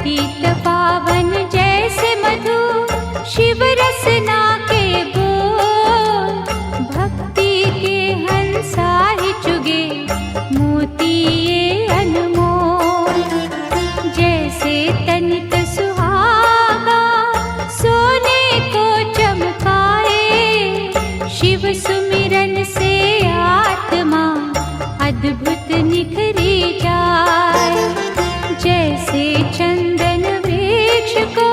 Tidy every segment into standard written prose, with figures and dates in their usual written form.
पतित पावन जैसे मधु शिव रसना के बोल। भक्ति के हंसा ही चुगे मोती ये अनमोल। जैसे तनिक सुहागा सोने को चमकाए, शिव सुमिरन से आत्मा अद्भुत निखरी जाए। जैसे चंदन वृक्ष को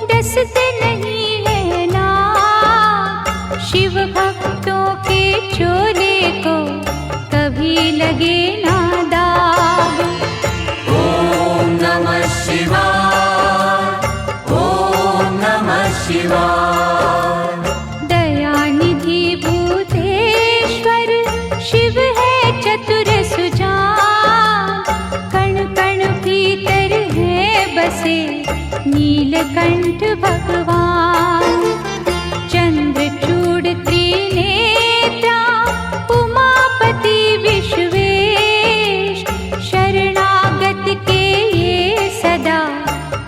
डसते नहीं है ना, शिव भक्तों के चोले को कभी लगे ना दाग। ओम नमः शिवाय, ओम नमः शिवाय। दयानिधि भूतेश्वर शिव है चतुर सुजान। कण कण भीतर है बसे नीलकंठ भगवान। चंद्रचूड़ त्रिनेत्रा उमापति विश्वेश। शरणागत के ये सदा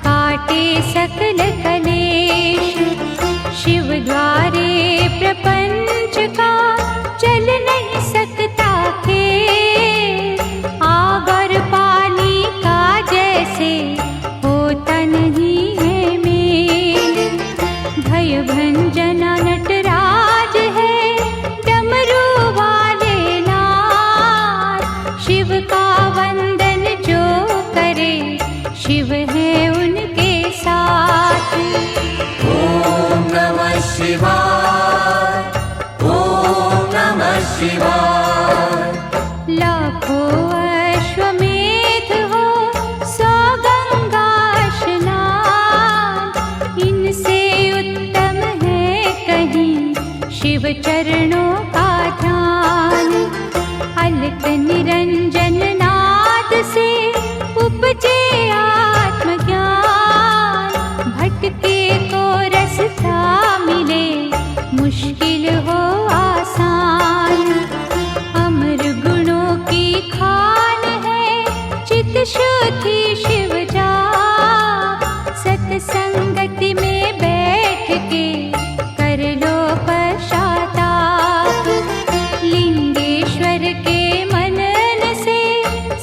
काटे सकल कलेश। शिव द्वारे प्रपंच का चल नहीं सकता खेल। आग और पानी का जैसे होता नहीं है मेल। भय भंजना नटराज है डमरू वाले नाथ। शिव का वंदन जो करे शिव है उनके साथ। ओम नमः शिवाय, ओम नमः शिवाय। लाखों अश्वमेध हो 100 गंगा स्नान। इनसे उत्तम है कहीं शिव चरणों का ध्यान। अलक निरंजन नाद से उपजे आत्मज्ञान। भटके को रास्ता मिले मुश्किल हो आसान। अमर गुणों की खान है चित शुद्धि शिव जा। सत्संगति में बैठ के कर लो पश्चाताप। लिंगेश्वर के मनन से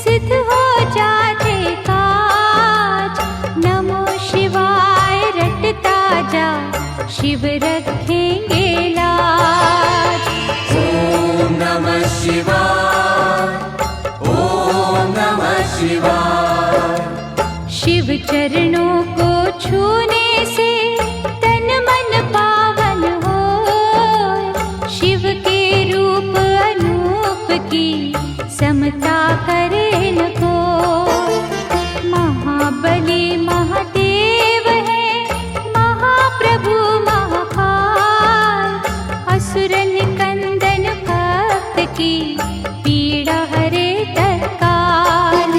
सिद्ध हो जाते काज। नमो शिवाय रटता जा शिव रखेंगे लाज। ओम नमः शिवाय, ओम नमः शिवाय। शिव चरणों को छूने से तन मन पावन हो। शिव के रूप अनूप की समता करे न कोई। महाबली महादेव है महाप्रभु महाकाल। असुर निकंदन भक्त की पीड़ा हरे तत्काल।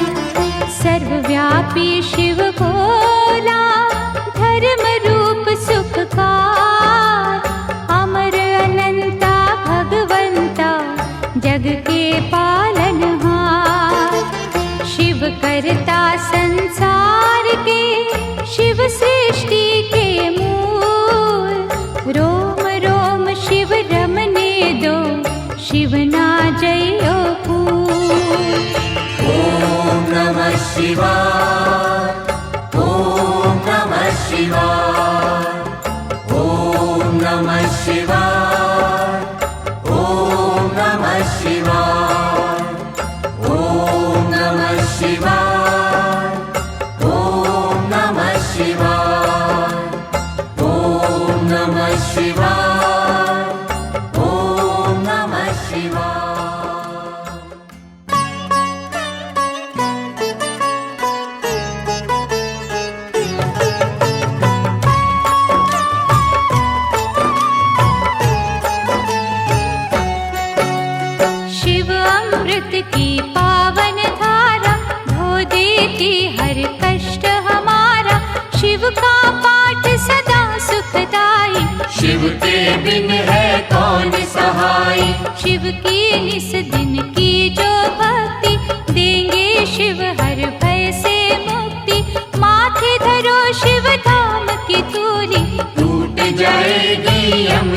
सर्वव्यापी शिव भोला धर्म रूप सुखकार। अमर अनंता भगवंता जग के पालनहार। शिव करता संसार के शिव सृष्टि के मूल। रोम रोम शिव रमने दो शिव ना जयो फूल। ओम नमः शिवाय, ओम नमः शिवाय। ओम नमः शिवाय, ओम नमः शिवाय। ओम नमः शिवाय, ओम नमः शिवाय। ओम नमः शिवाय, ओम नमः शिवाय। शिव अमृत की पावन धारा धो देती हर कष्ट हमारा। शिव का पाठ सदा सुखदाई। शिव के बिन है कौन सहाय। शिव की निस दिन की जो भक्ति देंगे शिव हर भय से मुक्ति। माथे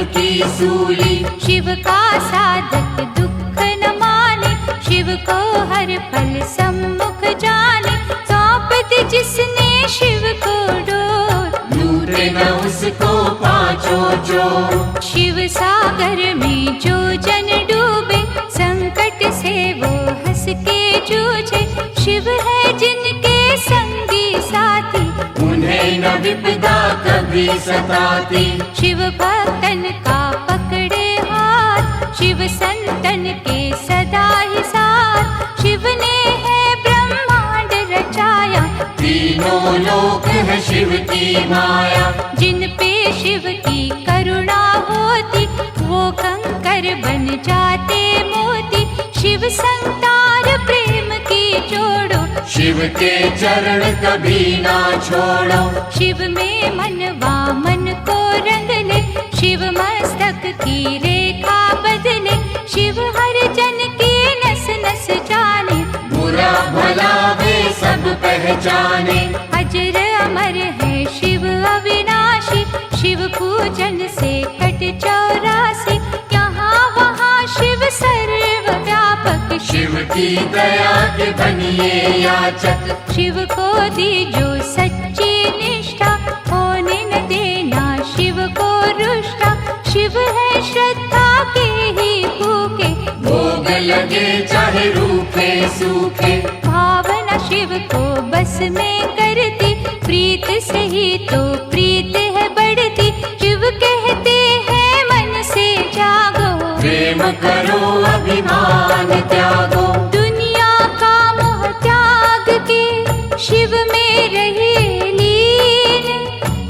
की सूली। शिव का साधक दुख न माने, शिव को हर पल सम्मुख जाने। सौंप दी जिसने शिव को डोर, लूटे न उसको पाँचों चोर। शिव सागर में जो जन डूबे, संकट से वो हंस के जूझे। शिव है जिनके संगी साथी, उन्हें न विपदा कभी सताती। शिव भक्तन का पकड़े हाथ, शिव संतन के सदा ही साथ। शिव ने है ब्रह्मांड रचाया, तीनों लोक है शिव की माया। जिन पे शिव की करुणा होती, वो कंकर बन जाते मोती। शिव संतान प्रेम की जोड़ो, शिव के चरण कभी ना छोड़ो। शिव में मनवा मन को रंग ले, शिव मस्तक की रेखा बदले। शिव हर जन की नस नस जाने, बुरा भला वे सब पहचाने। अजर अमर है शिव अविनाशी, शिव पूजन से कट 84। यहाँ वहाँ शिव सर्वव्यापक, शिव की दया के बनिए याचक। शिव को दी जो सच्ची निष्ठा, होने न देना शिव को रुष्टा। शिव है श्रद्धा के ही भूखे, भोग लगे चाहे रूखे सूखे। भावना शिव को बस में करती, प्रीत से ही तो प्रीत है बढ़ती। शिव कहते हैं मन से जागो, प्रेम करो अभिमान त्यागो। दुनिया का मोह त्याग के शिव में रहे लीन।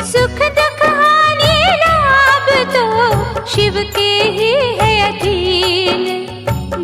सुख दुख हानि लाभ तो शिव के ही है अधीन।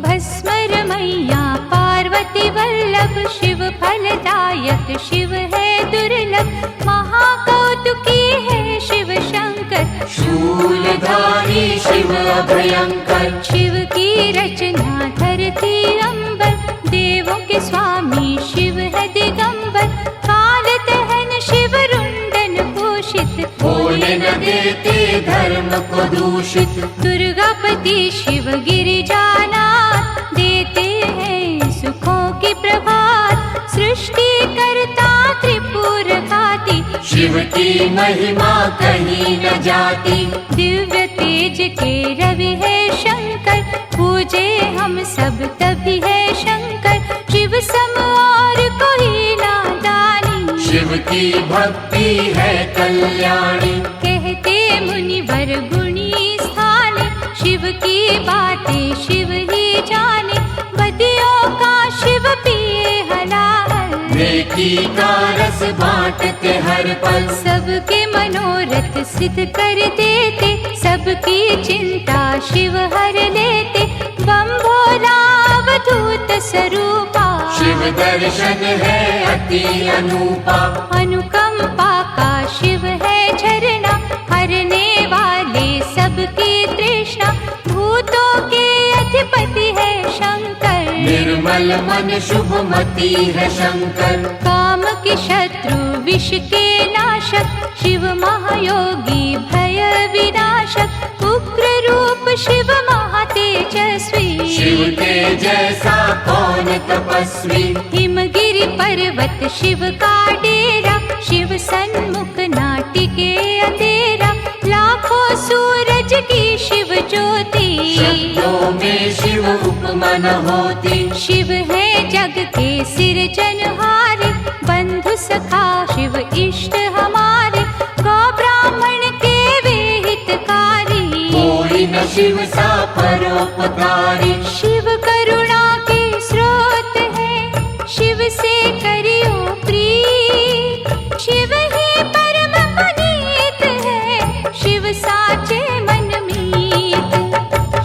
भस्मर मैया पार्वती वल्लभ, शिव फलदायक शिव है दुर्लभ। महाकौतुकी है शिव शंकर, शूलधारी शिव अभयंकर। शिव की रचना धरती अंबर, देवों के स्वामी शिव है दिगंबर। काल दहन शिव रुंडन भूषित, होने न देते धर्म को दूषित। दुर्गापति शिव गिरिजानाथ, देते हैं सुखों की प्रभात। सृष्टि करता त्रिपुर घाती, शिव की महिमा कहीं न जाती। दिव्य तेज के रवि है शंकर, पूजे हम सब तभी है शंकर। शिव सम और कोई नादानी, शिव की भक्ति है कल्याणी। कहते मुनिवर गुणी स्थाने, शिव की बातें शिव ही जाने। बदियों का शिव पिए हलाहल, नेकी का रस बांटते हर पल। सबके मनोरथ सिद्ध कर देते, सबकी चिंता शिव हर लेते। बम भोला अवधूत स्वरूपा, शिव दर्शन है अति अनूपा। अनुकंपा का शिव है झरना, हरने वाले सबकी तृष्णा। भूतों के अधिपति है शंकर, निर्मल मन शुभमती है शंकर। काम के शत्रु विष के नाशक, शिव महायोगी भय विनाशक। उग्र रूप शिव महातेजस्वी, शिव के जैसा कौन तपस्वी। हिमगिरि पर्वत शिव का डेरा, शिव सन्मुख नाटिके अंधेरा। लाखों सूरज की शिव ज्योति, शब्दों में शिव उपमा न होती। शिव है जग के सिरजनहारे, बंधु सखा शिव इष्ट हमारे। गौ ब्राह्मण के वे हितकारी, कोई न शिव सा परोपकारी। शिव करुणा के स्रोत है, शिव से करियो प्रीत। शिव ही परम पुनीत है, शिव साचे मन मीत।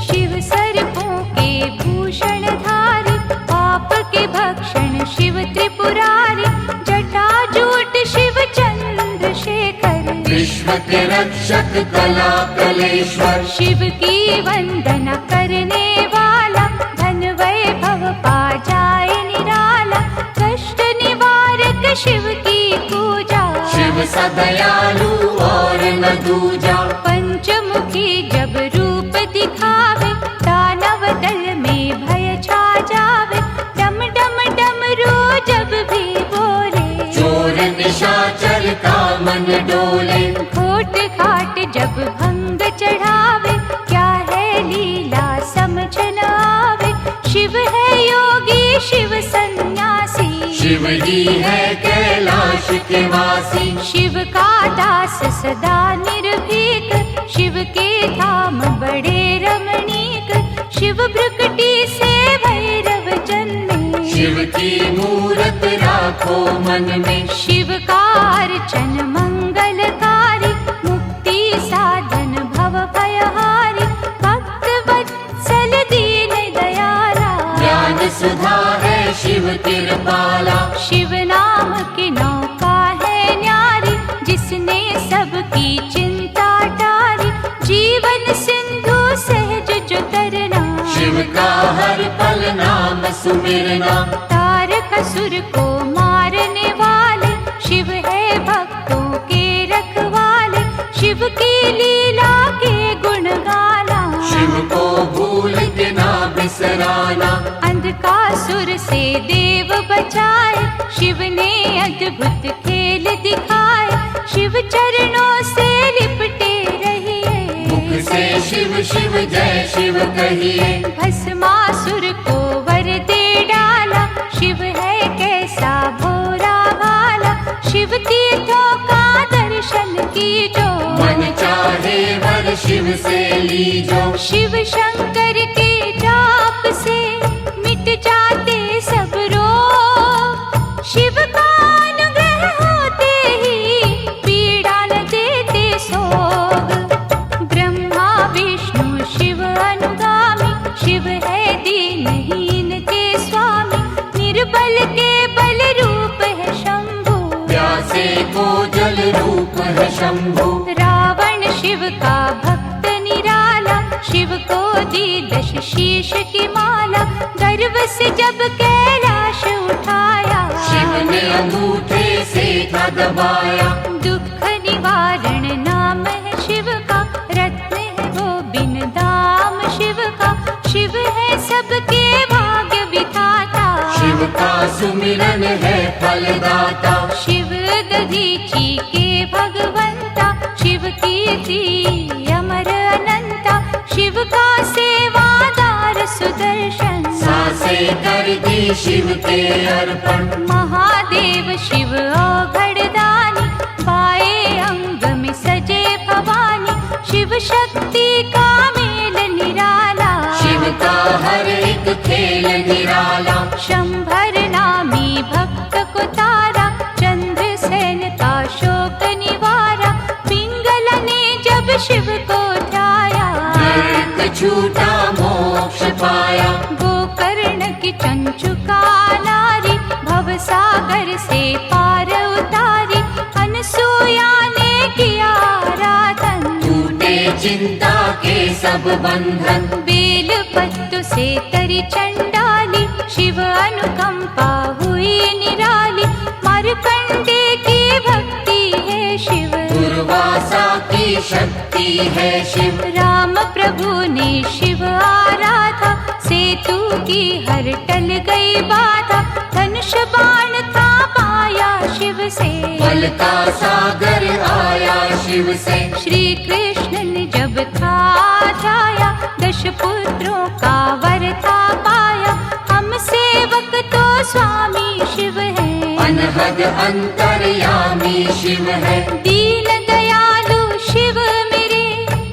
शिव सर्पों के भूषण धारी, पाप के भक्षण शिव त्रिपुरारी। जटाजूट शिव चंद्रशेखर, विश्व के रक्षक कला कलेश्वर। शिव की वंदना करने वाला, धन वैभव पा जाए निराला। कष्ट निवारक शिव की पूजा, शिव सा दयालु और न दूजा। पंथ पंचमुखी जब रूप दिखावे, दानव दल में भय छा जावे। डम डम डमरू जब भी बोले, चोर निशाचर का मन डोले। घोट घाट जब भंग चढ़ावे, क्या है लीला समझ न आवे। शिव है योगी शिव सन्यासी, शिव ही है कैलाश के वासी। शिव का दास सदा निर्भीक, शिव के धाम बड़े रमणीक। शिव भ्रुकुटी से भैरव जन्मे, शिव की मूरत राखो मन में। शिव का अर्चन मंगलकारी, मुक्ति साधन भव भयहारी। भक्त वत्सल दीन दयाला, ज्ञान सुधा है शिव कृपाला। शिव नाम की नौका है न्यारी, जिसने सबकी चिंता टारी। जीवन सिंधु सहज जो तरना, शिव का हर पल नाम सुमिरना। तारक असुर को मारने वाले, शिव है भक्तों के रखवाले। शिव की लीला के गुण गाना, शिव को भूल के ना बिसराना। अंधकासुर से देव बचाए, शिव ने अद्भुत खेल दिखाए। शिव चरणों से लिपटे रहिए, मुख से शिव शिव जय शिव कहिए। भस्मासुर को वर दे डाला, शिव है कैसा भोला भाला। शिव तीर्थों का दर्शन कीजो, मन चाहे वर शिव से लीजो। शिव शंकर के जाप से मिट जाते सब रोग। शिव का अनुग्रह होते ही पीड़ा न देते सोग। ब्रह्मा विष्णु शिव अनुगामी, शिव है दीनहीन के स्वामी। निर्बल के बल रूप है शंभु, प्यासे को जल रूप है शंभु। रावण शिव का भक्त निराला, शिव को दी 10 शीश की माला। गर्व से जब कैलाश उठाया, शिव ने अंगूठे से था दबाया। दुख निवारण नाम है शिव का, रत्न है वो बिन दाम शिव का। शिव है सबके भाग्य विधाता, शिव का सुमिरन है फलदाता। शिव दधीची के भगवंता, शिव कीर्ति अमर अनंता। शिव का सेवादार सुदर्शन, सांसे कर दी शिव के अर्पण। महादेव शिव औघड़दानी, बाएं अंग में सजे भवानी। शिव शक्ति का मेल निराला, शिव का हर एक खेल निराला। शंभर नामी भक्त को तारा, चंद्रसेन का शोक निवारा। पिंगला ने जब शिव को ध्याया, नरक छूटा मोक्ष पाया। गोकर्ण की चंचुका नारी, भवसागर से पार उतारी। अनसुया ने किया आराधन, टूटे चिंता के सब बंधन। बेल पत्तों से तरी चंडाली, शिव अनुकंपा हुई निराली। मार्कंडे की भक्ति है शिव, दुर्वासा की शक्ति है शिव। राम प्रभु ने शिव आराधा, सेतु की हर टल गई बाधा। धनुष बाण था पाया शिव से, बल का सागर आया शिव से। श्री कृष्ण ने जब था जाया, 10 पुत्रों का वर था पाया। हम सेवक तो स्वामी शिव है, अनहद अंतर्यामी शिव है। दीन दयालु शिव मेरे,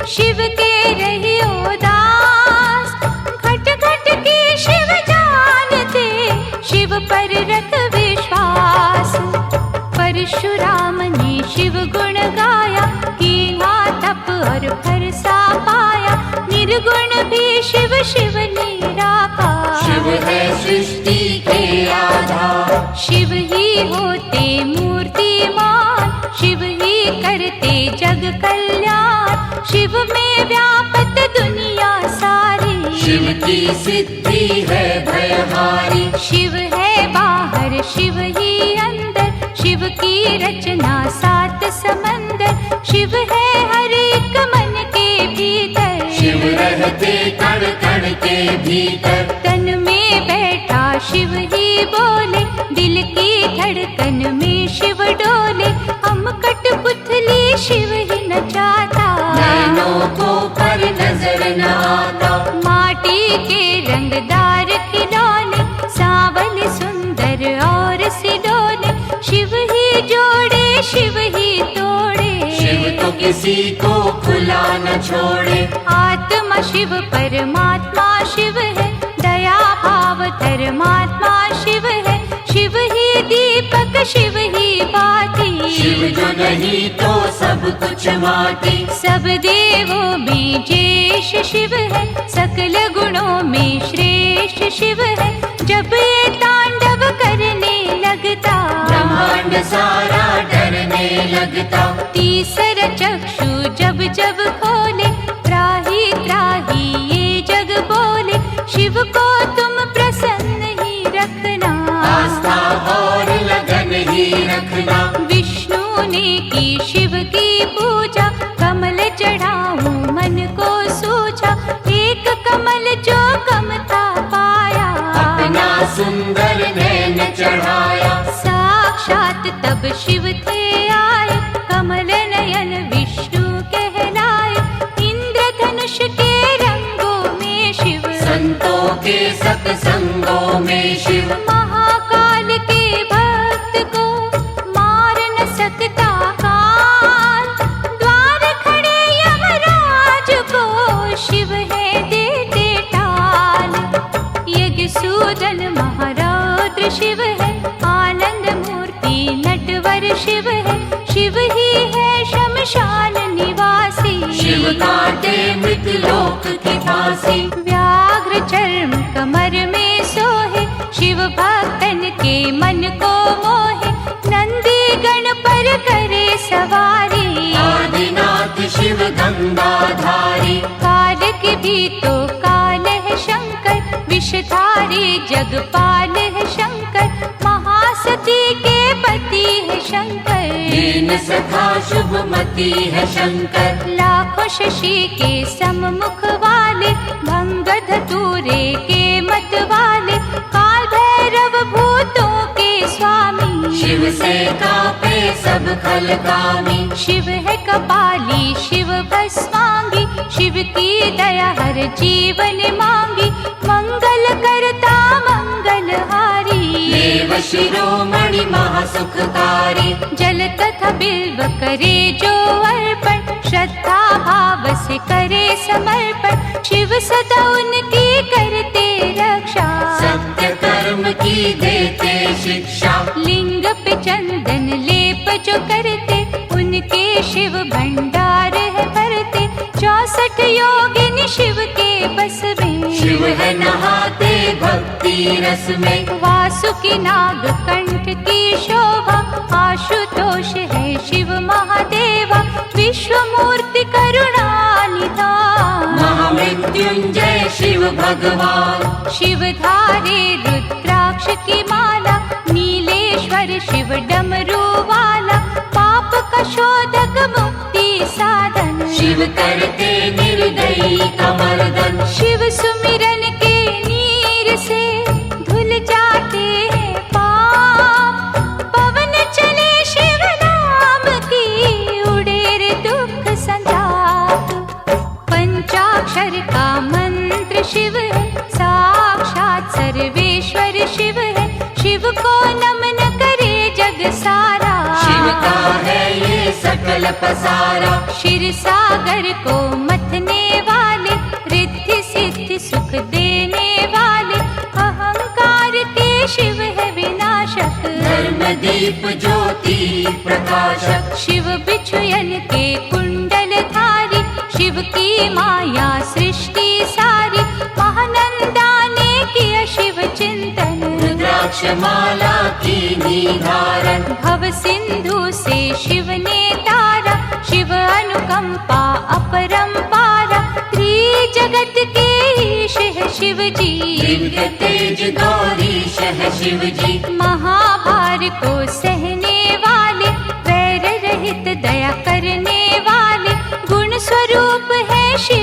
शिव के रहियो दास। घट घट की शिव जानते, शिव पर रख विश्वास। परशुराम ने शिव गुण गाया, कीना तप और भरसा पाया। निर्गुण भी शिव शिव निराकार, शिव है सृष्टि के आधार। शिव ही होते मूर्तिमान, शिव ही करते जग कल्याण। शिव में व्यापत दुनिया सारी, शिव की सिद्धि है भयहारी। शिव है बाहर शिव ही अंदर, शिव की रचना 7 समंदर। शिव है हर एक मन के भीतर, शिव रहते कण कण के भीतर। तन में बैठा शिव ही बोले, दिल की धड़कन में शिव डोले। हम कठपुतली शिव ही नचाता, नैनों को पर नजर न आता। माटी के रंगदार खिलौने, सांवले सुंदर और सिडोले। शिव ही जोड़े शिव ही तोड़े, शिव तो किसी को खुला न छोड़े। आत्मा शिव परमात्मा शिव है, दया भाव धर्मात्मा शिव है। शिव ही दीपक शिव ही बाती, शिव जो नहीं तो सब कुछ माटी। सब देवों में ज्येष्ठ शिव है, सकल गुणों में श्रेष्ठ शिव है। जब ये तांडव करने लगता, ब्रह्मांड सारा डरने लगता। तीसरा चक्षु जब जब खोले, त्राही त्राही ये जग बोले। शिव को तुम प्रसन्न ही रखना, आस्था और लगन ही रखना। विष्णु ने की शिव की पूजा, कमल चढ़ाऊं मन को सूझा। एक कमल जो कम था पाया, अपना सुंदर नैन चढ़ाया। साक्षात तब शिव थे आए, कमल नयन विष्णु कहलाए। इंद्रधनुष के रंगों में शिव, संतों के सत्संगों में शिव। महाकाल के भक्त को मार न सकता काल, द्वार खड़े यमराज को शिव है देते टाल। यज्ञ सूदन महारौद्र शिव है, आनंद मूर्ति नटवर शिव है। शिव ही है शमशान निवासी, शिव काटे मृतलोक की फांसी। व्याघ्र चर्म कमर में सोहे, शिव भक्तन के मन को मोहे। नंदी गण पर करे सवारी, आदिनाथ शिव गंगाधारी। काल के भी तो काल है शंकर, विषधारी जगपाल है शंकर। महासती के पति है शंकर, दीन सखा शुभमती है शंकर। लाखों शशि के सम्मुख वाले, भंग धतूरे के मत वाले। काल भैरव भूतों के स्वामी, शिव से कापे सब खलकामी। शिव है कपाली शिव भस्मांगी, शिव की दया हर जीवन मांगी। मंगल करता मंगलहारी, देव शिरोमणि महासुखकारी। जल तथा बिल्व करे जो अर्पण, श्रद्धा भाव से करे समर्पण। शिव सदा उनकी करते रक्षा, सत्य कर्म की देते शिक्षा। लिंग पे चंदन लेप जो करते, उनके शिव भंडार है भरते। 64 योगिनी शिव के बस में, शिव है नहाते भक्ति रस में। वासुकी नाग कंठ की शोभा, आशुतोष है शिव महादेवा। विश्व मूर्ति करुणा निधान, महामृत्युंजय शिव भगवान। शिव धारे रुद्राक्ष की माला, नीलेश्वर शिव डमरू वाला। पाप का शोधक मुक्ति साधन, शिव करते निर्दयी का मर्दन। शिव सुमिरन के नीर से धुल जाते हैं पाप। पवन चले शिव नाम की, उड़े रे दुख संताप। पंचाक्षर का मंत्र शिव है, साक्षात सर्वेश्वर शिव है। शिव को नमन करे जग सारा, शिव का है ये सकल पसारा। क्षीर सागर को मथने वाले, रिद्धि सिद्धि सुख देने वाले। अहंकार के शिव है विनाशक, धर्म दीप ज्योति प्रकाशक। शिव बिछुयन के कुंडल धारी, शिव की माया सृष्टि सारी। महानंदा ने किया शिव चिंतन, रुद्राक्ष माला की निधारण। भव सिंधु से शिव ने तारा, शिव अनुकंपा अपरंपारा। त्रिजगत के ईश है शिव जी, दिव्य तेज गौरीश है शिव जी। महाभार को सहने वाले, वैर रहित दया करने वाले। गुण स्वरूप है शिव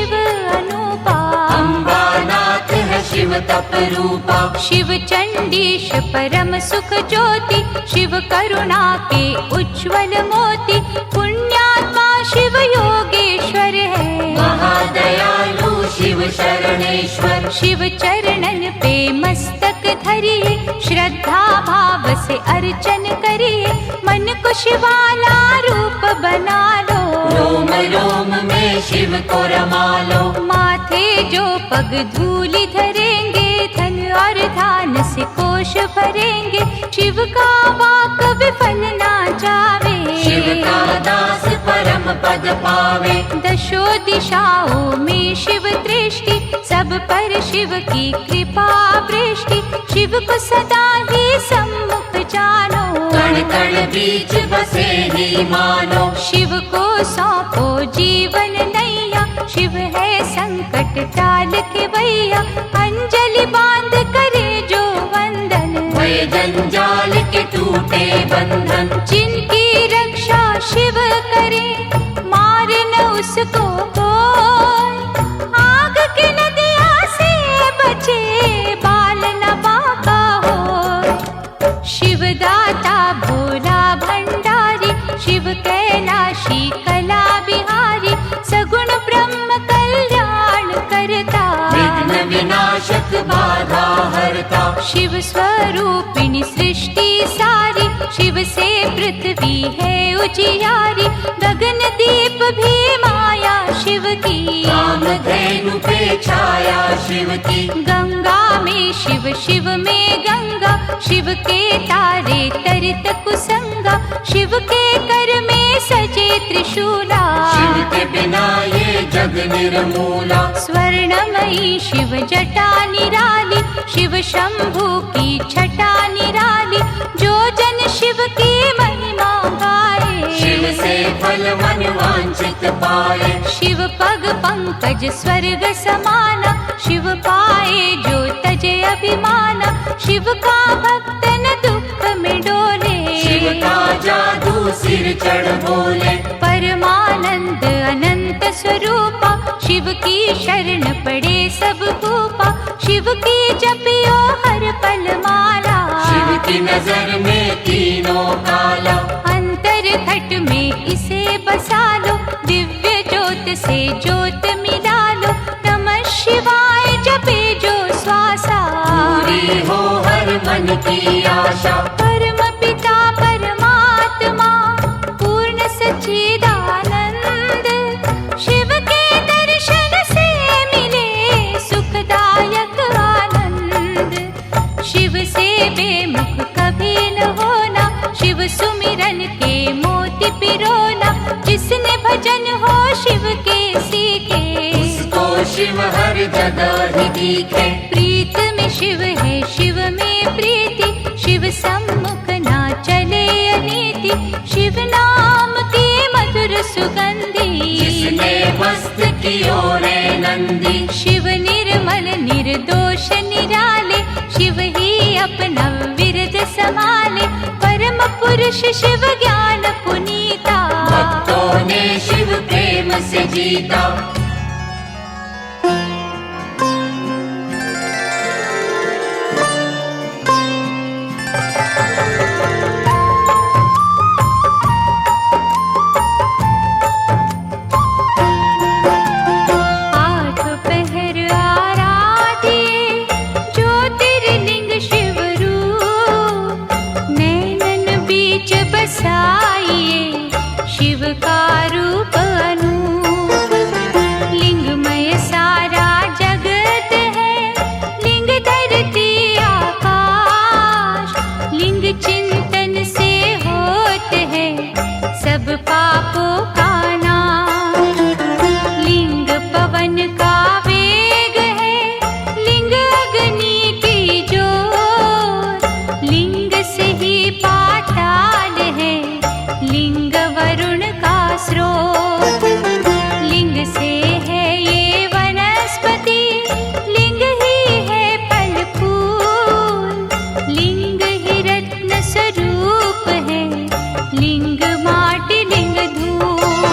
तप रूपा। शिव चंडीश परम सुख ज्योति, शिव करुणा के उज्ज्वल मोती। पुण्यात्मा शिव योगेश्वर है, महादयालु शिव शरणेश्वर। शिव चरणन पे मस्तक धरिए, श्रद्धा भाव से अर्चन करिए। मन को शिवाला रूप बना लो, रोम रोम में शिव को रमा लो। माथे जो पग धूलि धरेंगे, धन और धान से कोश भरेंगे। शिव का वाक विफल ना जावे, शिव का दास परम पद पावे। दशो दिशाओं में शिव दृष्टि, सब पर शिव की कृपा वृष्टि। शिव को सदा ही सम्मुख जानो, कण कण बीच बसे ही मानो। शिव को सौंपो जीवन नैया, शिव है संकट टाल के भैया। अंजलि बांध करे जो वंदन, भय जंजाल के टूटे बंधन। जिनकी रक्षा शिव करे, मारे न उसको कोई। आग की नदिया से बचे, बाल न बाका हो। शिव दाता भोला भंडारी, शिव कैलाशी कला बिहारी। सगुण ब्रह्म कल्याण करता, विघ्न विनाशक बाधा हरता। शिव स्वरूपिणी सृष्टि सारी, शिव से पृथ्वी है उजियारी। गगन दीप भी माया शिव की, कामधेनु पे छाया शिव की। गंगा में शिव, शिव में गंगा। शिव के तारे तरित कुसंगा, शिव के कर में सजे त्रिशूला। शिव के बिना ये जग निर्मूला। स्वर्णमयी शिव जटा निराली, शिव शंभु की छटा निराली। जो जन शिव की महिमा गाए, शिव से फल मन वांछित पाए। शिव पग पंकज स्वर्ग समाना, शिव पाए जो तजे अभिमाना। शिव का भक्त न दुख में डोले, शिव का जादू सिर चढ़ बोले। परमानंद अनंत स्वरूपा, शिव की शरण पड़े सब भूपा। शिव की जपियो हर पल माला, शिव की नजर में तीनों काला। अंतर घट में इसे बसा लो, दिव्य ज्योत से ज्योत मिला लो। नमः शिवाय जपे जो श्वासा, पूरी हो हर मन की आशा। परम पिता परमात्मा पूर्ण सच्चिदानंद। शिव के दर्शन से मिले सुखदायक आनंद। शिव से बेमुख कभी न होना, शिव सुमिरन के मोती पिरोना। जिसने भजन हो शिव के सीखे, उसको शिव हर जगह ही दिखे। प्रीत में शिव है शिव में प्रीति, शिव सम्मुख ना चले अनीति। शिव नाम की मधुर सुगंधी, जिसने मस्त कियो रे नंदी। शिव निर्मल निर्दोष निराले, शिव ही अपना विरद संभाले। परम पुरुष शिव ज्ञान पुनीता, भक्तों ने शिव प्रेम से जीता। बसाइए शिव का रूप अनूप। लिंगमय सारा जगत है, लिंग धरती आकाश। लिंग चिंतन से होते हैं सब पापों का नाश। लिंग पवन का वेग है, लिंग अग्नि की ज्योत। लिंग से ही पाताल है, लिंग वरुण का स्रोत। लिंग से है ये वनस्पति, लिंग ही है फल फूल। लिंग ही रत्न स्वरूप है, लिंग माटी लिंग धूल।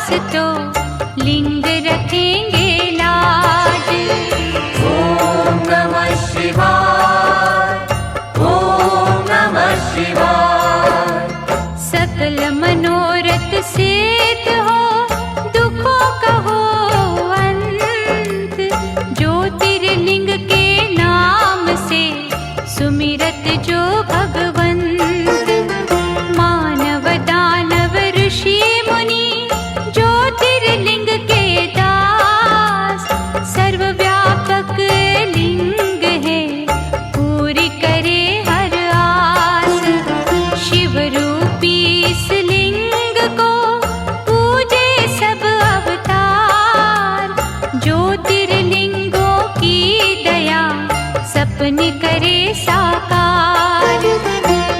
पास तो लिंग रखेंगे लाज। ओम नमः शिवाय, ओम नमः शिवाय। सकल मनोरथ सिद्ध हो, दुखों का हो अंत। ज्योतिर्लिंग के नाम से सुमिरत जो भगवंत। मानव दानव ऋषि मुनि ज्योतिर्लिंग के दास। सर्वव्यापक लिंग है, पूरी करे हर आस। शिव रूपी इस लिंग को पूजे सब अवतार। ज्योतिर्लिंगों की दया सपने करे साकार।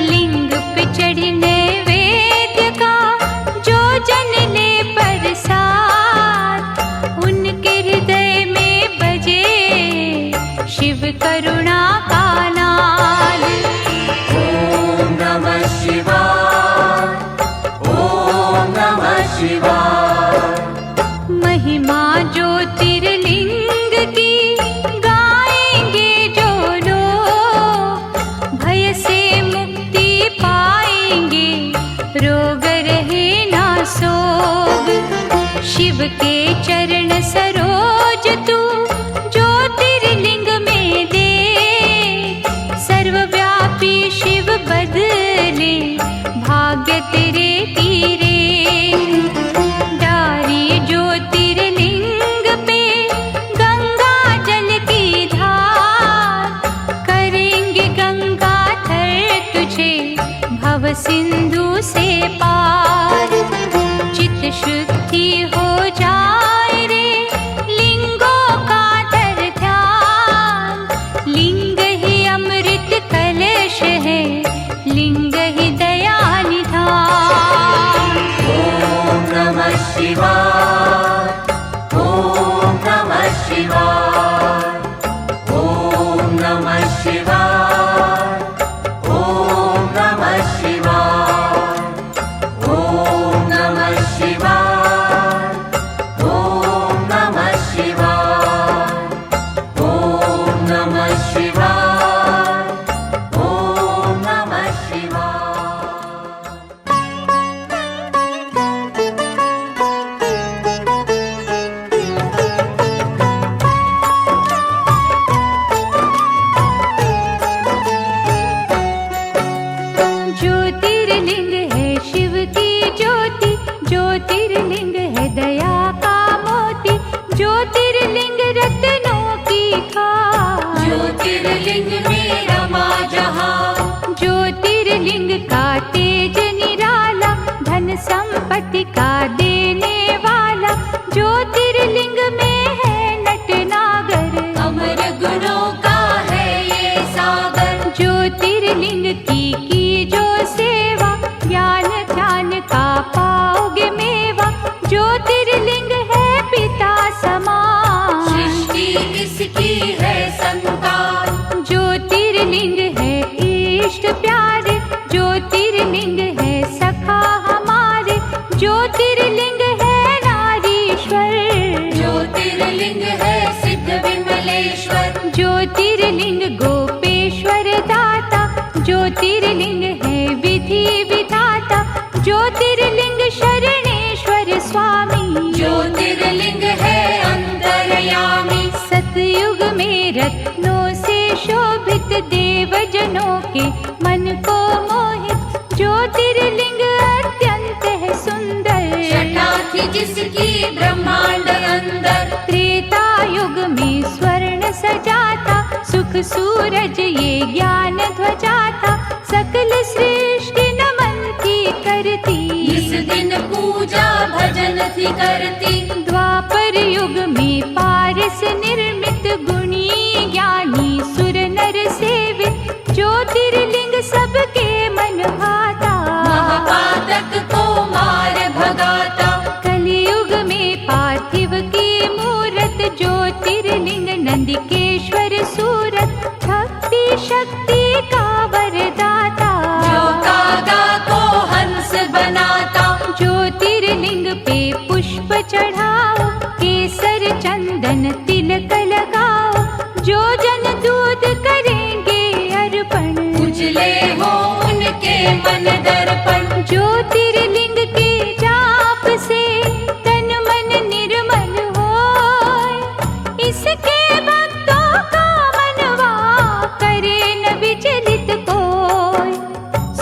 लिंग पे चढ़ने वेद्य का जो जन ले प्रसाद। उनके हृदय में बजे शिव करुणा का नाद। ओम नमः शिवाय, ओम नमः शिवाय। महिमा ज्योतिर्लिंग की गाएंगे जो लोग। भय से मुक्ति पाएंगे, रोग रहे ना सोग। शिव के चरण सरोज तू ज्योतिर्लिंग में दे। सर्वव्यापी शिव बदले भाग्य तेरे तीरे। डारी ज्योतिर्लिंग पे गंगा जल की धार। करेंगे गंगा थर तुझे भव सिंधु से पार। चित शुद्धि हो जाए रे लिंगों का दर ध्यान। लिंग ही अमृत कलश है, लिंग ही दया निधान। ओम नमः शिवाय, ओम नमः शिवाय। ओम नमः शिवाय, ओम नमः शिवाय। ओम नमः शिवाय, ओम नमः शिवाय। ओम नमः शिवाय, ओम नमः शिवाय। ज्योतिर्लिंग है शिव की ज्योति। ज्योतिर्लिंग है दया का मोती। ज्योतिर्लिंग रत्नों की खान। ज्योतिर्लिंग में रमा जहाँ। ज्योतिर्लिंग का तेज निराला, धन संपत्ति का देने वाला। ज्योतिर्लिंग में है नटनागर, अमर गुणों का है ये सागर। ज्योतिर्लिंग की जो सेवा, ज्ञान ध्यान का पाओगे मेवा। ज्योतिर्लिंग है पिता समान, सृष्टि इसकी है संतान। ज्योतिर्लिंग है इष्ट प्यारे। ज्योतिर्लिंग है सखा हमारे। ज्योतिर्लिंग है नारीश्वर। ज्योतिर्लिंग है सिद्ध विमलेश्वर। ज्योतिर्लिंग गोपेश्वर दाता। ज्योतिर्लिंग है विधि विधाता। ज्योतिर्लिंग शरणेश्वर स्वामी। ज्योतिर्लिंग है अंतर्यामी। सतयुग में रत्नों से शोभित, देवजनों के मन को मोहित। ज्योतिर्लिंग अत्यंत है सुंदर, छटा थी जिसकी ब्रह्मांड अंदर। त्रेता युग में स्वर्ण सजाता। सुख सूरज ये ज्ञान ध्वजा था। सकल सृष्टि नमन थी करती, इस दिन पूजा भजन थी करती। द्वापर युग में पारस निर्मित, गुणी ज्ञानी सुर नर सेवित। ज्योतिर्लिंग सबके मन भाता, महापातक को मार भगाता। कलियुग में पार्थिव की मूरत। ज्योतिर्लिंग नंदिकेश्वर सूरत। भक्ति शक्ति का वरदाता, जो कागा को हंस बनाता। ज्योतिर्लिंग पे पुष्प चढ़ाओ, केसर चंदन तिलक लगाओ, जो जन दूध करेंगे अर्पण, उजले हो उनके मन दर्पण। ज्योतिर्लिंग के जाप से तन मन निर्मल होय, इसके भक्तों का मनवा करे न विचलित कोय।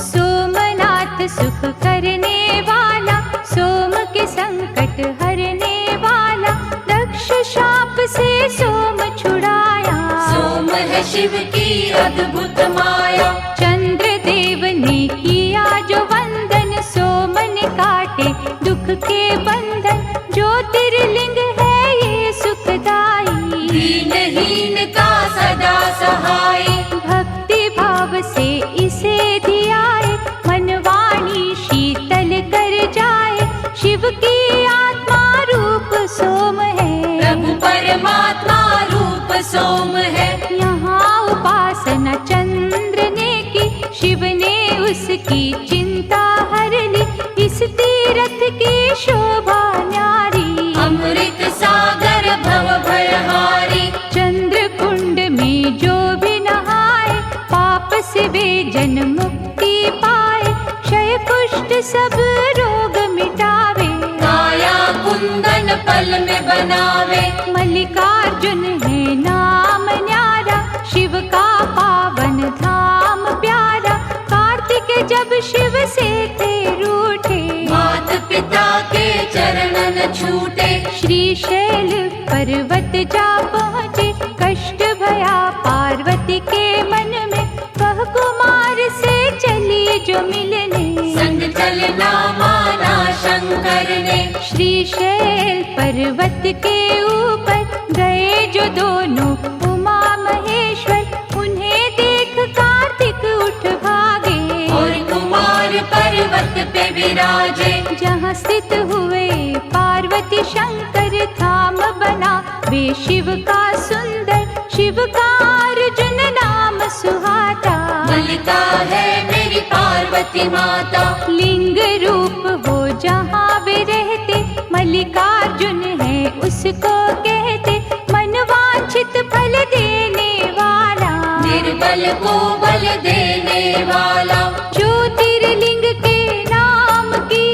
सोमनाथ सुख करने वाला, सोम के संकट हरने वाला, दक्ष शाप से सोम छुड़ाया। सोम है शिव की अद्भुत माया, चंद्र देव ने किया जो वंदन, सोम ने काटे दुख के बंधन। ज्योतिर्लिंग है ये सुखदाई, दीनहीन का सदा सहाय। भक्ति भाव से इसे धियाए, मन वाणी शीतल कर जाए। शिव की आत्मा रूप सोम है, प्रभु परमात्मा रूप सोम है। यहाँ उपासना चंद्र ने की, शिव ने उसकी चिंता हर ली। इस तीरथ की शोभा न्यारी, अमृत सागर भव भयहारी। चंद्र कुंड में जो भी नहाए, पाप से वे जन मुक्ति पाए। क्षय कुष्ठ सब रोग मिटावे, काया कुंदन पल में बनावे। मल्लिकार्जुन है नाम न्यारा, शिव का पावन धाम प्यारा। कार्तिक जब शिव से थे रूठे, मात पिता के चरणन छूटे। श्रीशैल पर्वत जा पहुँचे, कष्ट भया पार्वती के मन में। वह कुमार से चली जो मिलने, संग चलना माना शंकर ने। श्रीशैल पर्वत के ऊपर गए जो दोनों उमा महेश्वर, उन्हें देख कार्तिक उठ भागे। और कुमार पर्वत पे विराजे, जहाँ स्थित हुए पार्वती शंकर, धाम बना वे शिव का सुंदर। शिव का अर्जुन नाम सुहाता, मल्लिका है मेरी पार्वती माता। लिंग रूप हो जहाँ वे रहते, मल्लिकार्जुन है उसको कहते। मनवांछित फल देने वाला, निर्बल को बल देने वाला। ज्योतिर्लिंग के नाम की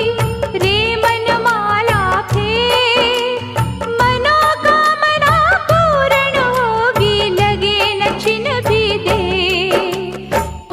रे मनमाला फेर, मनोकामना पूर्ण होगी, लगे न छिन भी दे।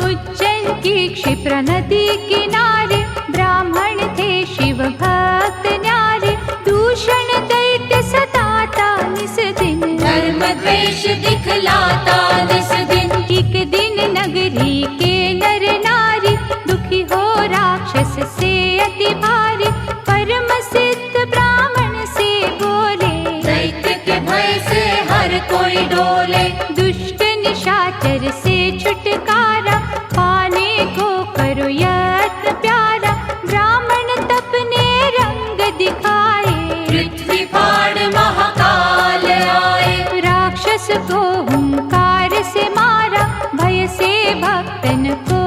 उज्जैन की क्षिप्रा नदी किनारे, ब्राह्मण थे शिव भक्त न्यारे। दूषण दैत्य सताता निस दिन, धर्म द्वेष दिखलाता निस दिन। एक दिन नगरी के नर नारी, दुखी हो राक्षस से अति भारी। परम सिद्ध ब्राह्मण से बोले, दैत्य के भय से हर कोई डोले। दुष्ट निशाचर से छुटकारा, पाने को करो यत्न प्यारा। ब्राह्मण तपने रंग दिखाए, पृथ्वी फाड़ महाकाल आए। राक्षस को हुंकार से मारा, भय से भक्तन को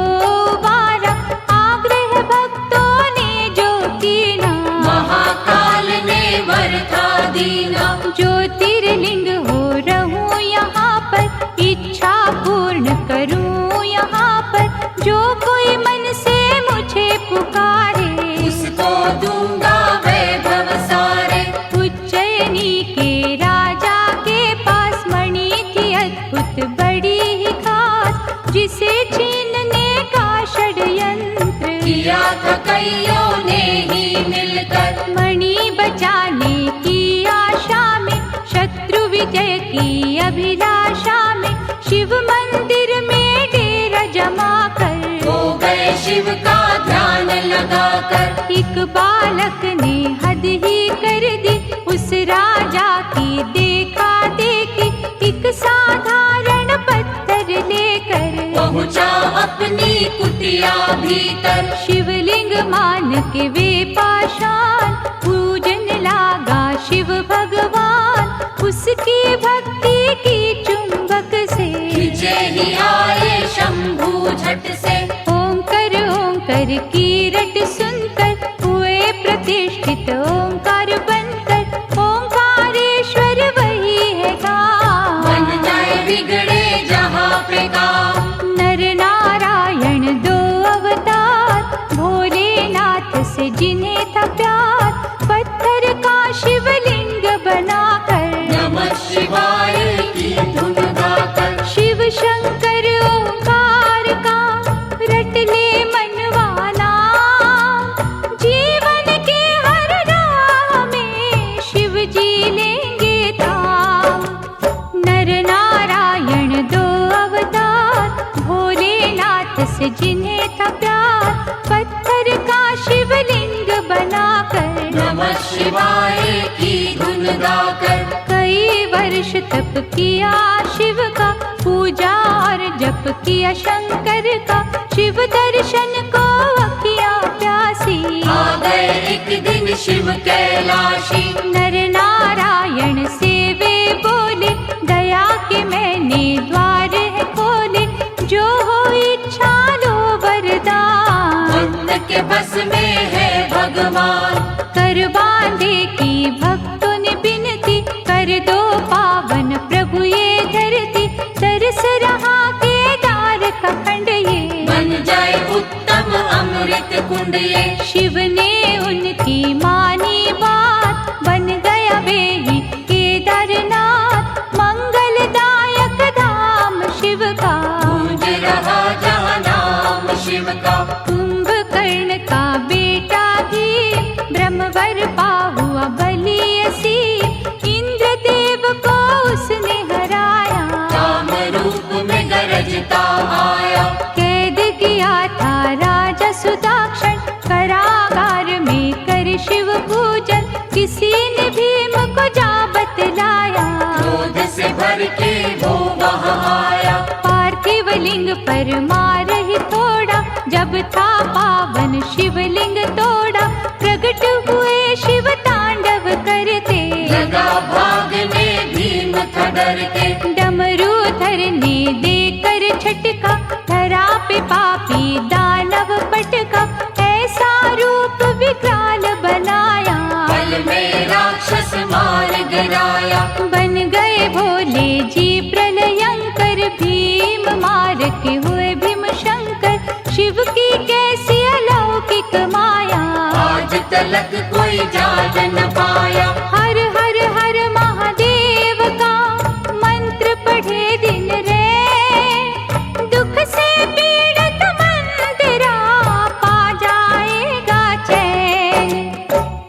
वारा। आग्रह भक्तों ने जो कीना, महाकाल ने वर था दीना। ज्योतिर्लिंग हो रहूं यहाँ पर, इच्छा पूर्ण करूं यहाँ पर। जो कोई मन से मुझे पुकारे, उसको दूंगा वैभव सारे। उज्जैनी के राजा के पास मणि थी अद्भुत बड़ी ही खास, जिसे छीनने का षड्यंत्र किया था कईयों ने ही मिलकर। मणि बचाने की आशा में, शत्रु विजय की अभिलाषा में। शिव मंदिर में डेरा जमा कर, हो गए शिव का ध्यान लगाकर। एक बालक ने हद ही कर दी, उस राजा की देखा देखी। एक साधारण पत्थर लेकर पहुँचा अपनी कुटिया भीतर। शिवलिंग मान के वे पाषाण, पूजन लागा शिव भगवान। उसकी भक्ति की चुंबक से खिंचे ही आए शंभू झट से। ओंकार ओंकार की रट सुनकर, हुए प्रतिष्ठित ओंकार बनकर। था प्यार, पत्थर का शिवलिंग बनाकर नमः शिवाय की धुन गाकर शिव शंकर ओंकार का रट ले मनवाना। जीवन के हर राह में शिव जी लेंगे थाम। नर नारायण दो अवतार, भोलेनाथ से जिन्हें था प्यार, पत्थर का शिवलिंग बनाकर नमः शिवाय की धुन गाकर कई वर्ष तप किया शिव का, पूजा और जप किया शंकर का। शिव दर्शन को अखियाँ प्यासी, आ गए एक दिन शिव कैलाशी। नर नारायण से वे बोले, दया के मैंने द्वार है खोले। जो हो इच्छा लो वरदान, भक्त के बस में है भगवान। कर बांधे की भक्तों ने बिनती, कर दो पावन प्रभु ये धरती। तरस रहा केदार का खंड ये, बन जाए उत्तम अमृत कुंड ये। शिव ने उनकी मानी बात, बन गया वे ही केदारनाथ। मंगलदायक धाम शिव का, गूंज रहा जहाँ नाम शिव का। कुंभकर्ण का बेटा भी ब्रह्मवर पा हुआ बलियसी। इंद्रदेव को उसने हराया, काम रूप में गरजता आया। कैद किया था राजा सुदाक्षण, कारागार में कर शिव पूजन। किसी ने भीम को जा बतलाया, क्रोध से भर के वो वहाँ आया। पार्थिव लिंग पर मार ही थोड़ा, जब था पावन शिवलिंग तोड़ा। प्रकट हुए शिव तांडव करते, लगा भागने भीम था डरते। डमरूधर ने देकर झटका, धरा पे पापी दानव पटका। ऐसा रूप विकराल बनाया, पल में राक्षस मार गिराया। बन गए भोले जी प्रलयंकर, भीम मार के हुए भीम शंकर। शिव की कैसी अलौकिक माया, आज तलक कोई जान न पाया। हर हर हर महादेव का मंत्र पढ़े दिन रे। दुख से पीड़ित मन तेरा पा जाएगा चैन।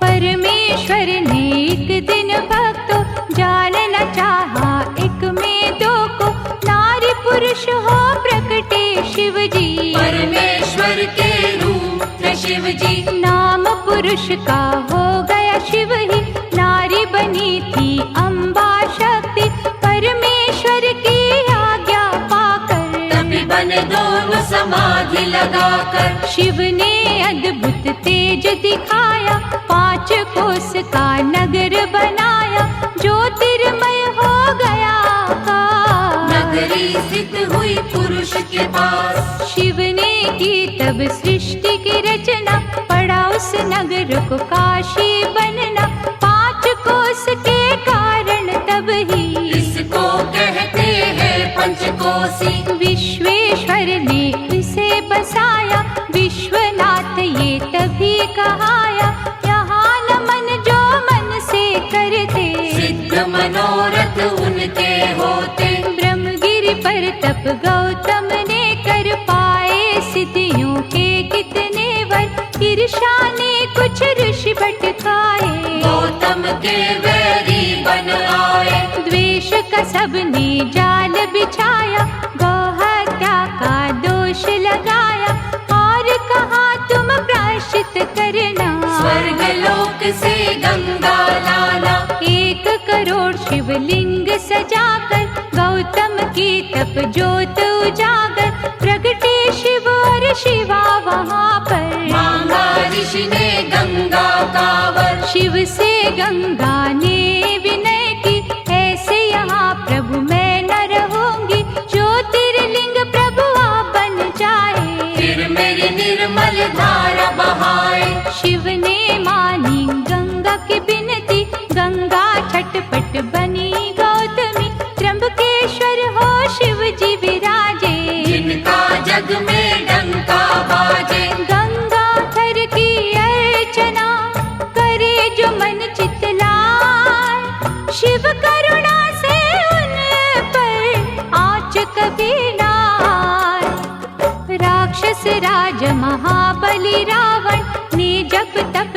परमेश्वर ने एक दिन भक्तों जानना चाहा, एक में दो को। नारी पुरुष हो प्रकटे शिव जी, परमेश्वर के रूप थे शिव जी। नाम पुरुष का हो गया शिव ही, नारी बनी थी अम्बा शक्ति। परमेश्वर की आज्ञा पाकर तभी बने दोनों समाधि लगाकर। शिव ने अद्भुत तेज दिखाया, 5 कोस का नगर बनाया। ज्योतिर्मय हो गया आकाश, नगरी स्थित हुई पुरुष के पास। शिव ने की तब सृष्टि की रचना, पड़ा उस नगर को काशी बनना। 5 कोस के कारण तब ही इसको कहते हैं पंचकोसी। विश्वेश्वर ने इसे बसाया, विश्वनाथ ये तभी कहाया। यहाँ नमन जो मन से करते, सिद्ध मनोरथ उनके होते। ब्रह्मगिरि पर तप गौतम ने कर पाए, सिद्धियों के कितने वर। ईर्ष्या ने कुछ ऋषि भटकाए, गौतम के वैरी बन आए। द्वेष का सबने जाल बिछाया, गौ हत्या का दोष लगाया। और कहा तुम प्रायश्चित करना, स्वर्ग लोक से गंगा लाना। 1 करोड़ शिवलिंग सजाकर, गौतम की तप ज्योत उजागर। प्रगटे शिव और शिवा वहाँ पर, मांगा ऋषि ने गंगा का वर। शिव से गंगा ने विनय की, ऐसे यहाँ प्रभु मैं न रहूंगी। ज्योतिर्लिंग प्रभु आप बन जाए, फिर मेरी निर्मल धारा बहाए। शिव ने मानी गंगा की बिनती, गंगा छटपट बनी गौतमी। त्र्यंबकेश्वर हो शिव जी विराजे, जिनका जग में डंका बाजे। गंगाधर की अर्चना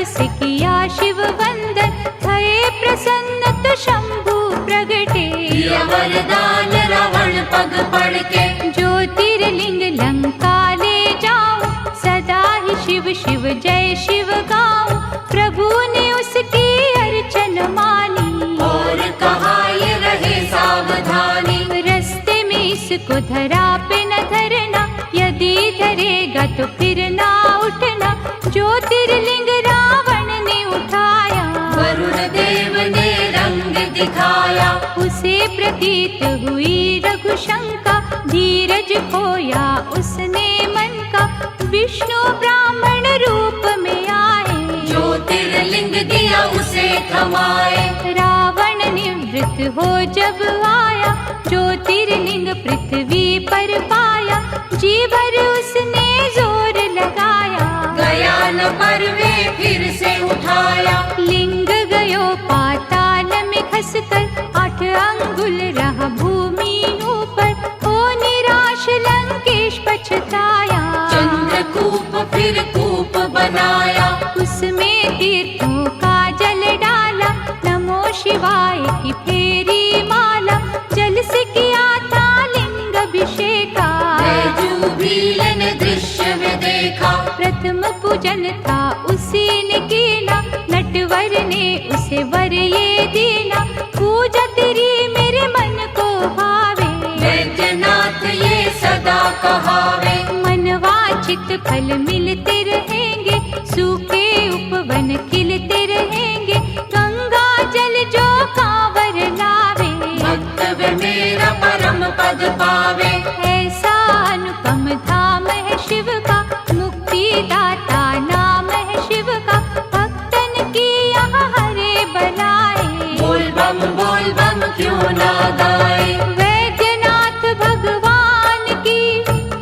से किया शिव वंदन, भये प्रसन्न तो शंभु प्रगटे। दिया वरदान रावण पग पड़ के, ज्योतिर्लिंग लंका ले जाऊं, सदा ही शिव शिव जय शिव गाऊं। प्रभु ने उसकी अर्चन मानी, और कहा ये रहे सावधानी। रस्ते में इसको धरा पे न धरना, यदि धरेगा तो फिर ना उठना। ज्योतिर्लिंग रावण ने उठाया, वरुण देव ने रंग दिखाया। उसे प्रतीत हुई रघुशंका, धीरज खोया उसने मन का। विष्णु ब्राह्मण रूप में आए, ज्योतिर्लिंग दिया उसे थमाए। रावण निवृत्त हो जब आया, ज्योतिर्लिंग पृथ्वी पर पाया। जी भर उसने जोर लगाया, गया न पर वे फिर से उठाया। लिंग गयो पाताल में खसकर, 8 अंगुल रहा भूमि ऊपर। हो निराश लंकेश पछताया, चंद्रकूप फिर कूप बनाया। उसमें तीर्थों का जल डाला, नमो शिवाय की फेरी माला। जल से किया था लिंग अभिषेका, बैजूबील ने दृश्य में देखा। प्रथम पूजन था उसी ने कीना, नटवर ने उसे वर ये दीना। पूजा तेरी मेरे मन को भावे, वैद्यनाथ ये सदा कहावे। मनवांछित फल मिलते रहेंगे, सूखे उपवन खिलते रहेंगे। गंगा जल जो कांवर लावे, भक्त वे मेरा परम पद पावे। ऐसा अनुपम धाम है शिव का, मुक्ति दाता नाम है शिव का। भक्तन की यहाँ हरे बनाए, बोल बम क्यों ना गाए। वैद्यनाथ भगवान की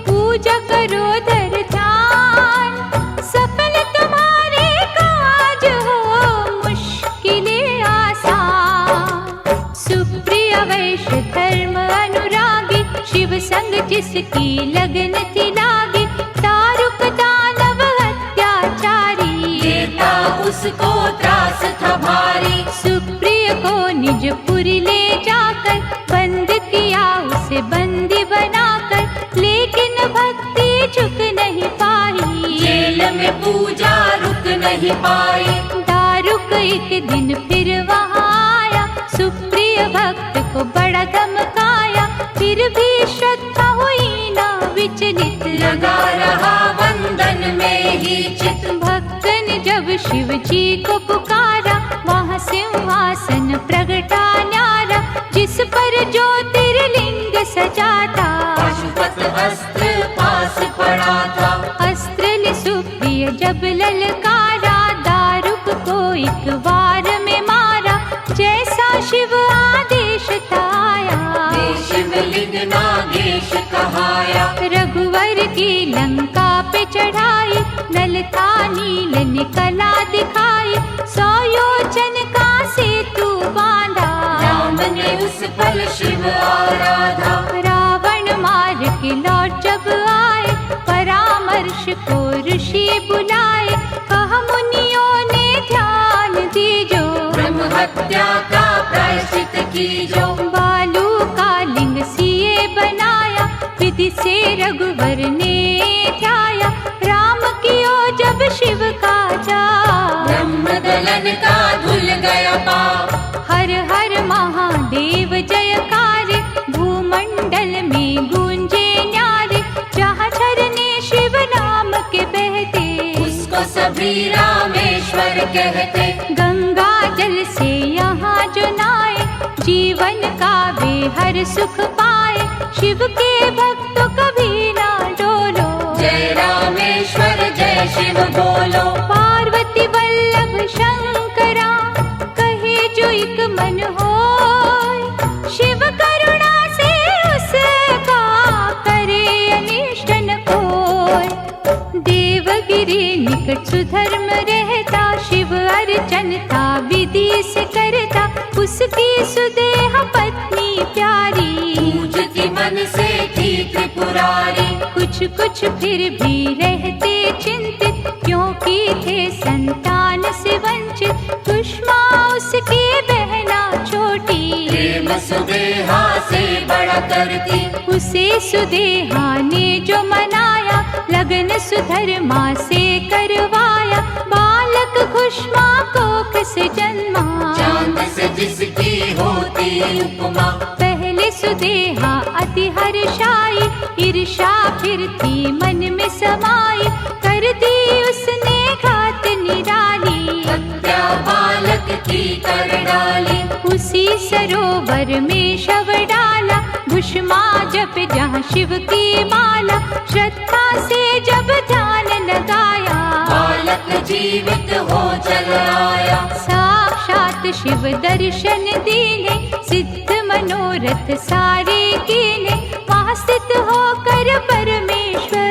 पूजा करो धर ध्यान। सफल तुम्हारे काज हो, मुश्किलें आसान। सुप्रिय वैश्य धर्म अनुरागी, शिव संग जिसकी लगन थी लागी। दारुक दानव अत्याचारी, देता उसको त्रास था भारी। सुप्रिय को निज पुरी ले जाकर, बंद किया उसे बंदी बनाकर। लेकिन भक्ति झुक नहीं पाई, जेल में पूजा रुक नहीं पाई। दारुक एक दिन फिर वहाँ आया, सुप्रिय भक्त को बड़ा धमकाया। फिर भी श्रद्धा हुई ना विचलित, लगा रहा वंदन में ही चित। भक्त ने जब शिव जी को पुकारा, वहाँ सिंहासन प्रगटा न्यारा। जिस पर ज्योतिर्लिंग सजा था, पशुपत अस्त्र पास पड़ा था। अस्त्र ले सुप्रिय जब ललकारा, दारुक को एक वार में मारा। जैसा शिव आदेश थाया, शिवलिंग नागेश कहाया। रघुवर की लंका पे चढ़ाई, नल था नील ने कला दिखाई। 100 योजन का सेतु बांधा, राम ने उस पल शिव आराधा। रावण मार के लौट जब आए, परामर्श को ऋषि बुलाए। कहा मुनियों ने ध्यान दीजो, ब्रह्म हत्या का प्रायश्चित कीजो। बालू का लिंग सिए बनाया, विधि से रघुवर ने ध्याया। राम कियो जब शिव का जा, ब्रह्म दलन का धुल गया पाप। हर हर महादेव जयकारे, भूमंडल में गूंजे न्यारे। जहाँ झरने शिव नाम के बहते, उसको सभी रामेश्वर कहते। गंगा जल से यहाँ जो नाए, जीवन का वे हर सुख पाए। शिव के भक्त कभी ना डोलो, जय रामेश्वर जय शिव बोलो। पार्वती वल्लभ शंकरा, कहे जो एक मन होय। शिव करुणा से उसका करे अनिष्ट न कोय। देवगिरी निकट सुधर्म रहता, शिव अर्चन था विधि से करता। उसकी सुदेह पत्नी प्यारी, पूजती मन से थी त्रिपुरारी। कुछ कुछ फिर भी रहते चिंतित, क्योंकि थे संतान से वंचित, कुष्मा उसकी बहना छोटी। प्रेम सुदेहा से बड़ा करती, उसे सुदेहा ने जो मनाया, लगन सुधर्मा से करवाया। बालक कुष्मा कोख से जन्मा, चांद से जिसकी होती उपमा। पहले सुदेहा अति हर्षाई, ईर्षा फिर थी मन में समाई। कर दी उसने घात निराली, हत्या बालक की कर डाली। उसी सरोवर में शव डाला, भुष्मा जप जहाँ शिव की माला। श्रद्धा से जब ध्यान लगाया, बालक जीवित हो चल आया। साक्षात शिव दर्शन दीने, सिद्ध मनोरथ सारे कीने। वहाँ स्थित होकर परमेश्वर,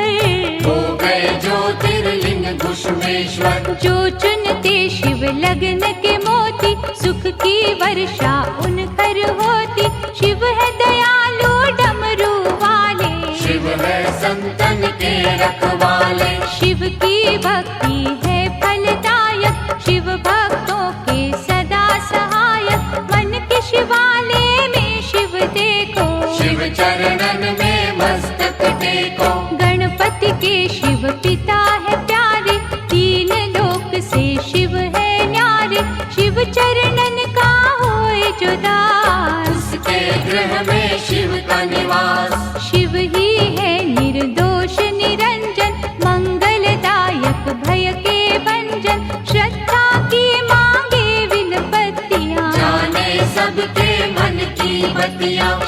हो गए ज्योतिर्लिंग घुष्मेश्वर। जो चुनते शिव लगन के मोती, सुख की वर्षा उन पर होती। शिव है दयालु डमरू वाले, शिव है संतन के रखवाले। शिव की भक्ति है फलदायक, शिव भक्तों के सदा सहायक। मन के शिवालय में शिव देखो, शिव चरणन में मस्तक टेको। गणपति के शिव पिता है प्यारे, तीन लोक से शिव है न्यारे। शिव चरणन का होए जो दास, उसके गृह में शिव का निवास। शिव ही है निर्दोष निरंजन, मंगलदायक भय के भंजन। श्रद्धा की मांगे विनपत्तियाँ, जाने सबके मन की बतिया।